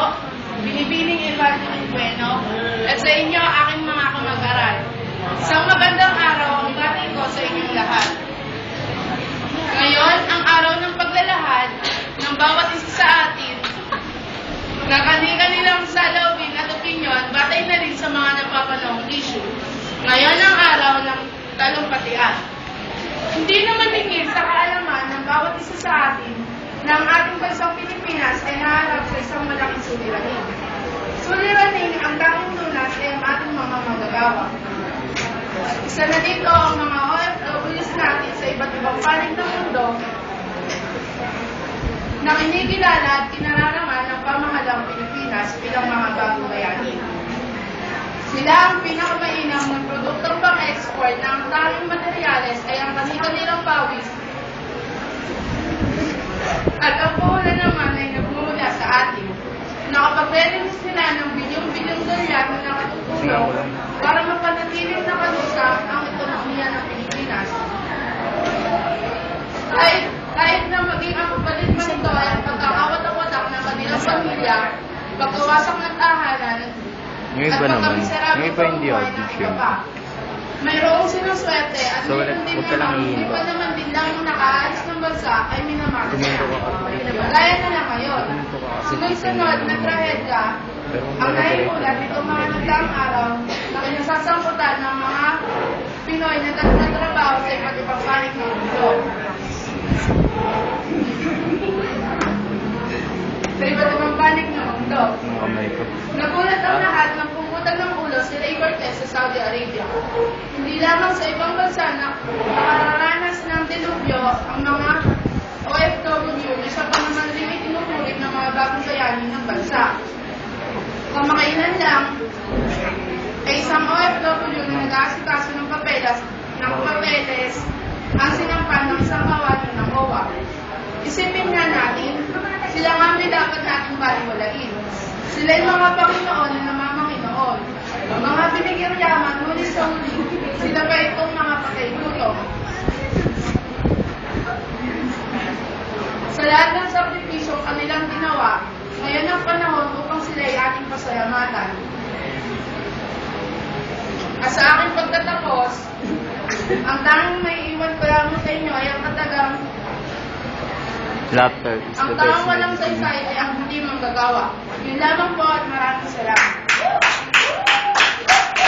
po, Binibining Evangeline Bueno, at sa inyo, aking mga kamag-aral. Isang magandang araw ang bati ko sa inyong lahat. Ngayon, ang araw ng paglalahad ng bawat isa sa atin na kani-kanilang salawin at opinyon batay na rin sa mga napapanahong issue. Ngayon ang araw ng talumpatian. Hindi naman hingit sa kaalaman ng bawat isa sa atin na ang ating bansang Pilipinas ay naharap sa isang malaking suliranin. Suliranin ang tanging lunas ay ang ating mga manggagawa. Isa na dito ang mga OFWs natin sa iba't ibang panig ng mundo na kinikilala at kinararaman ng pamahalang Pilipinas bilang mga bagong bayani. Sila ang pinakamainam ng produktong pang-export na ang tanging materyales ay ang kanilang pawis at ang puhunan naman ay nagmumula sa atin. Nakapag-release sila ng bilyong-bilyong dolyar na nakatutulong para mapanatiling nakalusang ang ekonomiya ng Pilipinas. Kahit na maging ang kapalit man ito ay ang pagkakawat-awatak ng kanilang pamilya, pagkawasak ng tahanan, at pagkamisarabing pamumuhay ng iba pa. Mayroong sinuswerte at mayroon din naman din lang ang nakaalis ng bansa ay minamahal. Gaya na lang ngayon. Sunod-sunod na trahedya ang naiulat nitong mga nagdaang araw na kinasasangkutan ng mga Pinoy na nagtatrabaho sa iba't ibang panig ng mundo. Sa iba't ibang panig ng mundo. Nagulat ang lahat ng pumutang ng ulo si Ray Cortez sa Saudi Arabia. Hindi lamang sa ibang bansa na nakararanas ng dilubyo ang mga OFW na siya pa naman rin itinuturing ng mga bagong bayani ng bansa. Kamakailan lang ay isang OFW na nag-aasikaso ng papeles ang sinampan ng isang kawani ng OWA. Isipin nga natin, sila nga may dapat nating baliwalain. Sila yung mga Panginoon na namamanginoon. Mga binigyang yaman, ngunit sa huli, sila pa itong mga patay-gutom. Sa lahat ng sakripisyong kanilang ginawa, ngayon ang panahon upang sila ay ating pasalamatan. At sa aking pagtatapos, ang tanging may iwan ko lang sa inyo ay ang katagang Laughter is the ang best tawang walang medicine. saysay ay ang hindi manggagawa. Yun lamang po at maraming salamat.